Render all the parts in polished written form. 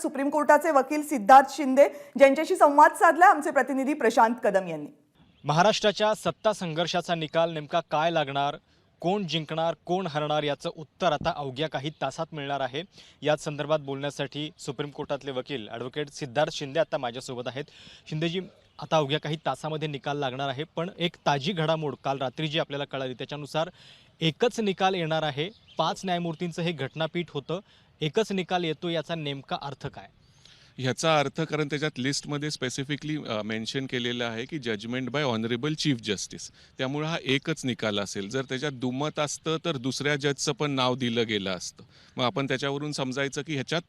Supreme कोर्टाचे वकील सिद्धार्थ शिंदे ज्यांच्याशी संवाद साधला आमचे प्रतिनिधी प्रशांत कदम यांनी। महाराष्ट्राच्या सत्ता संघर्षाचा निकाल नेमका काय लागणार, कोण जिंकणार कोण हरणार याचं उत्तर आता अवघ्या काही तासात मिळणार आहे। याच संदर्भात बोलण्यासाठी सुप्रीम कोर्टातले वकील ॲडव्होकेट सिद्धार्थ शिंदे आता माझ्यासोबत आहेत। शिंदेजी, आता अवघ्या काही तासामध्ये निकाल लागणार आहे, पण एक ताजी घडामोड काल रात्री जी आपल्याला कळाली त्याच्यानुसार एकच निकाल येणार आहे। 5 न्यायमूर्तींचं हे घटनापीठ होतं, एकच निकाल येतो, याचा नेमका अर्थ काय? ह्याचा अर्थ कारण त्याच्यात लिस्टमध्ये स्पेसिफिकली मेन्शन केलेलं आहे की judgment by honourable chief justice, त्यामुळे हा एकच निकाल असेल। जर त्याच्यात दुमत असतं तर दुसऱ्या जजचं पण नाव दिलं गेलं असतं, मग आपण त्याच्यावरून समजायचं की ह्याच्यात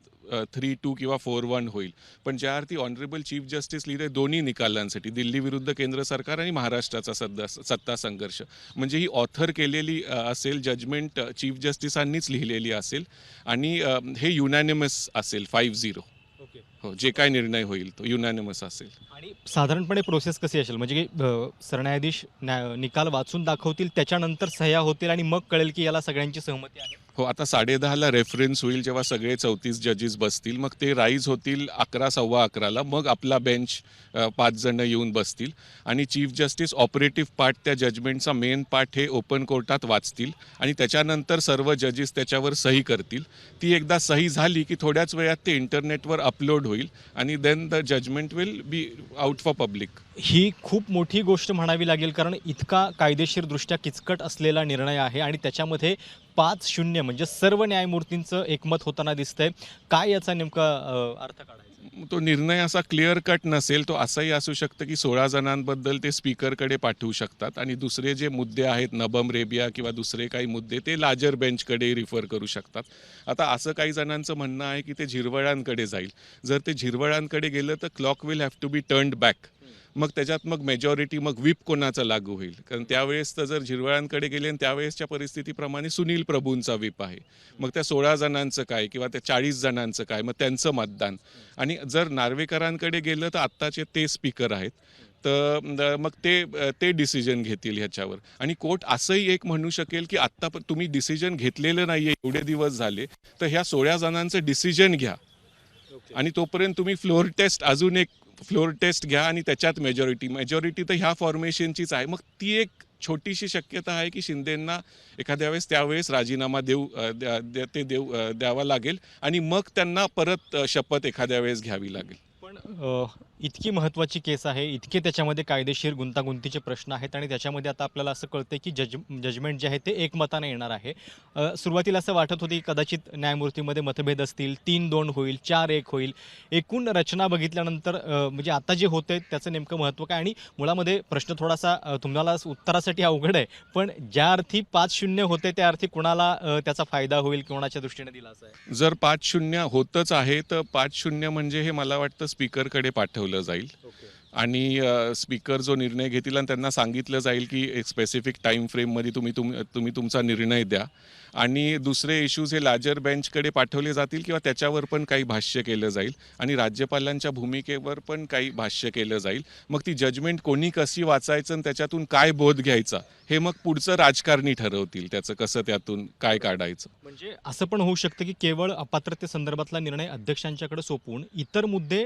3-2 किंवा 4-1 होईल। पण ज्या अर्थी ऑनरेबल चीफ जस्टिस लिहिले दोन्ही निकालांसाठी, दिल्ली विरुद्ध केंद्र सरकार आणि महाराष्ट्राचा सत्ता संघर्ष, म्हणजे ही ऑथर केलेली असेल, जजमेंट चीफ जस्टिसांनीच लिहिलेली असेल आणि हे युनॅनिमस असेल 5-0। हो, जे काय निर्णय होईल तो युनॅनिमस असेल। आणि साधारणपणे प्रोसेस कशी असेल, म्हणजे सरन्यायाधीश निकाल वाचून दाखवतील, त्याच्यानंतर सह्या होतील आणि मग कळेल की याला सगळ्यांची सहमती आहे? हो, आता 10:30ला रेफरन्स होईल जेव्हा सगळे 34 जजेस बसतील, मग ते राईज होतील 11, 11:15ला, मग आपला बेंच 5 जण येऊन बसतील आणि चीफ जस्टिस ऑपरेटिव्ह पार्ट, त्या जजमेंटचा मेन पार्ट हे ओपन कोर्टात वाचतील आणि त्याच्यानंतर सर्व जजेस त्याच्यावर सही करतील। ती एकदा सही झाली की थोड्याच वेळात ते इंटरनेटवर अपलोड होईल आणि then the judgement will be out for public. ही खूप मोठी गोष्ट म्हणावी लागेल, कारण इतका कायदेशीरदृष्ट्या किचकट असलेला निर्णय आहे आणि त्याच्यामध्ये 5-0 म्हणजे सर्व न्यायमूर्तींचं एकमत होताना दिसतंय। काय याचा नेमका अर्थ काढायचा? तो निर्णय असा क्लिअर कट नसेल, तो असंही असू शकतं की 16 जणांबद्दल ते स्पीकरकडे पाठवू शकतात आणि दुसरे जे मुद्दे आहेत, नबम रेबिया किंवा दुसरे काही मुद्दे, ते लार्जर बेंचकडे रिफर करू शकतात। आता असं काही जणांचं म्हणणं आहे की ते झिरवळांकडे जाईल। जर ते झिरवळांकडे गेलं तर clock will have to be turned back, मग त्याच्यात मग मेजॉरिटी, मग व्हीप कोणाचा लागू होईल? कारण त्यावेळेस तर जर झिरवळांकडे गेले आणि त्यावेळेसच्या परिस्थितीप्रमाणे सुनील प्रभूंचा व्हीप आहे, मग त्या 16 जणांचं काय किंवा त्या 40 जणांचं काय, मग त्यांचं मतदान। आणि जर नार्वेकरांकडे गेलं तर आत्ताचे ते स्पीकर आहेत, तर मग ते डिसिजन घेतील ह्याच्यावर। आणि कोर्ट असंही एक म्हणू शकेल की आत्ता तुम्ही डिसिजन घेतलेलं नाही आहे एवढे दिवस झाले, तर ह्या 16 जणांचं डिसिजन घ्या आणि तोपर्यंत तुम्ही अजून एक फ्लोर टेस्ट घ्या आणि त्याच्यात मेजॉरिटी तर ह्या फॉर्मेशनचीच आहे। मग ती एक छोटीशी शक्यता आहे की शिंदेंना एखाद्या वेळेस त्यावेळेस राजीनामा द्यावा लागेल आणि मग त्यांना परत शपथ एखाद्या वेळेस घ्यावी लागेल। पण इतकी महत्त्वाची केस आहे, इतके त्याच्यामध्ये कायदेशीर गुंतागुंतीचे प्रश्न आहेत आणि त्याच्यामध्ये आता आपल्याला असं कळतं की जजमेंट जे आहे ते एकमताने येणार आहे। सुरुवातीला असं वाटत होती कदाचित न्यायमूर्तीमध्ये मतभेद असतील, 3-2 होईल, 4-1 होईल। एकूण रचना बघितल्यानंतर म्हणजे आता जे होतंय त्याचं नेमकं महत्त्व काय? आणि मुळामध्ये प्रश्न थोडासा तुम्हाला उत्तरासाठी अवघड आहे, पण ज्या अर्थी 5-0 होते त्या अर्थी कुणाला त्याचा फायदा होईल, कोणाच्या दृष्टीने दिला असं आहे? जर 5-0 होतच आहे तर 5-0 म्हणजे हे मला वाटतं स्पीकरकडे पाठवलं जाईल आणि स्पीकर जो निर्णय घेतील आणि त्यांना सांगितलं जाईल की एक स्पेसिफिक टाईम फ्रेममध्ये तुम्ही तुमचा निर्णय द्या। आणि दुसरे इश्यूज हे लार्जर बेंचकडे पाठवले जातील किंवा त्याच्यावर पण काही भाष्य केलं जाईल आणि राज्यपालांच्या भूमिकेवर पण काही भाष्य केलं जाईल। मग ती जजमेंट कोणी कशी वाचायचं आणि त्याच्यातून काय बोध घ्यायचा हे मग पुढचं राजकारणी ठरवतील, त्याचं कसं त्यातून काय काढायचं। म्हणजे असं पण होऊ शकतं की केवळ अपात्रतेसंदर्भातला निर्णय अध्यक्षांच्याकडे सोपवून इतर मुद्दे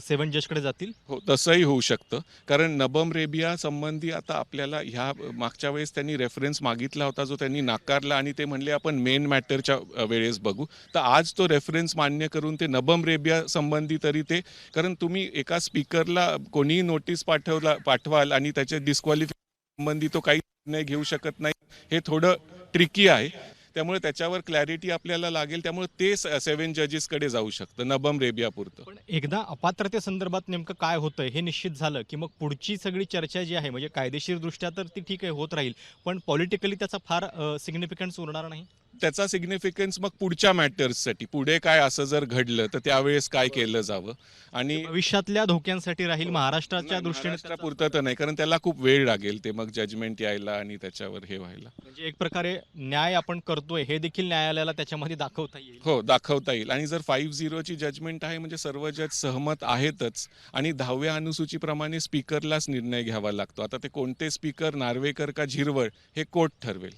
7 जजकडे जातील? हो, तसंही होऊ शकतं, कारण नबम रेबिया संबंधी आता आपल्याला ह्या मागच्या वेळेस त्यांनी रेफरन्स मागितला होता जो त्यांनी नाकारला आणि ते म्हणले आपण मेन मॅटरच्या वेळेस बघू। तर आज तो रेफरन्स मान्य करून ते नबम रेबिया संबंधी तरी ते, कारण तुम्ही एका स्पीकरला कोणीही नोटीस पाठवाल आणि त्याच्या डिस्क्वालिफिकेशन संबंधी तो काही निर्णय घेऊ शकत नाही, हे थोडं ट्रिकी आहे। त्यामुळे त्याच्यावर क्लॅरिटी आपल्याला लागेल, त्यामुळे ते 7 जजेसकडे जाऊ शकतं नबम रेबिया पुरतं। पण एकदा अपात्रतेसंदर्भात नेमकं काय होतंय हे निश्चित झालं की मग पुढची सगळी चर्चा जी आहे, म्हणजे कायदेशीरदृष्ट्या तर ती ठीक आहे, होत राहील, पण पॉलिटिकली त्याचा फार सिग्निफिकन्स उरणार नाही? त्याचा सिग्निफिकन्स मग पुढच्या मॅटर्ससाठी, पुढे काय असं जर घडलं तर त्यावेळेस काय केलं जावं आणि भविष्यातल्या धोक्यांसाठी राहील, महाराष्ट्राच्या दृष्टीने महाराष्ट्रापुरतं तर नाही, कारण त्याला खूप वेळ लागेल ते मग जजमेंट यायला आणि त्याच्यावर हे व्हायला। म्हणजे एक प्रकारे न्याय आपण करतोय हे देखील न्यायालयाला त्याच्यामध्ये दाखवता येईल? हो, दाखवता येईल। आणि जर 5-0ची जजमेंट आहे म्हणजे सर्व जज सहमत आहेतच आणि 10व्या अनुसूचीप्रमाणे स्पीकरलाच निर्णय घ्यावा लागतो। आता ते कोणते स्पीकर, नार्वेकर का झिरवळ, हे कोर्ट ठरवेल।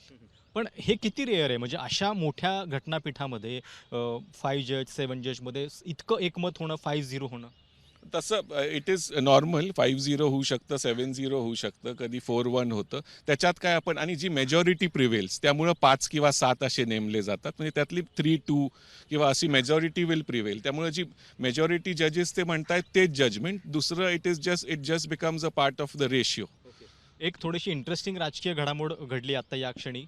पण पण हे किती रेअर आहे, म्हणजे अशा मोठ्या घटनापीठामध्ये 5 जज 7 जजमध्ये इतकं एकमत होणं, 5-0 होणं? तसं इट इज नॉर्मल. 5-0 होऊ शकतं, 7-0 होऊ शकतं, कधी 4-1 होतं. त्याच्यात काय आपण, आणि जी मेजॉरिटी प्रिव्हेल्स त्यामुळं 5 किंवा 7 असे नेमले जातात, म्हणजे त्यातली 3-2 किंवा अशी मेजॉरिटी विल प्रिव्हेल. त्यामुळे जी मेजॉरिटी जजेस ते म्हणतायत तेच जजमेंट. दुसरं it just becomes a part of the ratio. एक थोडीशी इंटरेस्टिंग राजकीय घडामोड घडली आता या क्षणी.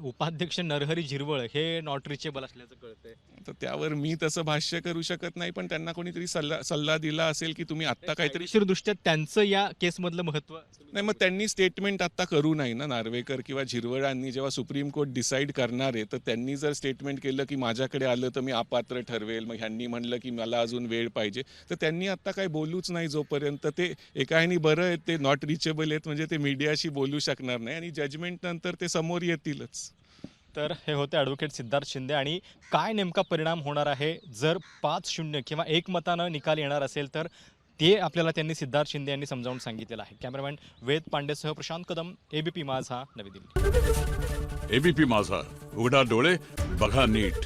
उपाध्यक्ष नरहरी झिरवळ हे नॉट रिचेबल असल्याचं कळतंय. तर त्यावर मी तसं भाष्य करू शकत नाही, पण त्यांना कोणीतरी सल्ला दिला असेल की तुम्ही आत्ता काहीतरी. दृष्ट्या त्यांचं या केसमधलं महत्व. नाही, मग त्यांनी स्टेटमेंट आत्ता करू नाही ना. नार्वेकर किंवा झिरवळांनी जेव्हा सुप्रीम कोर्ट डिसाईड करणार आहे, तर त्यांनी जर स्टेटमेंट केलं की माझ्याकडे आलं तर मी अपात्र ठरवेल, मग ह्यांनी म्हणलं की मला अजून वेळ पाहिजे, तर त्यांनी आत्ता काही बोलूच नाही जोपर्यंत. ते एका ह्यानी बरं आहे, ते नॉट रिचेबल आहेत, म्हणजे ते मीडियाशी बोलू शकणार नाही आणि जजमेंट नंतर ते समोर येतीलच. तर हे होते ॲडव्होकेट सिद्धार्थ शिंदे. आणि काय नेमका परिणाम होणार आहे जर 5-0 किंवा एकमतानं निकाल येणार असेल, तर ते आपल्याला त्यांनी सिद्धार्थ शिंदे यांनी समजावून सांगितलेलं आहे. कॅमेरामॅन वेद पांडेसह प्रशांत कदम, ABP माझा, नवी दिल्ली. एबीपी माझा, उघडा डोळे बघा नीट.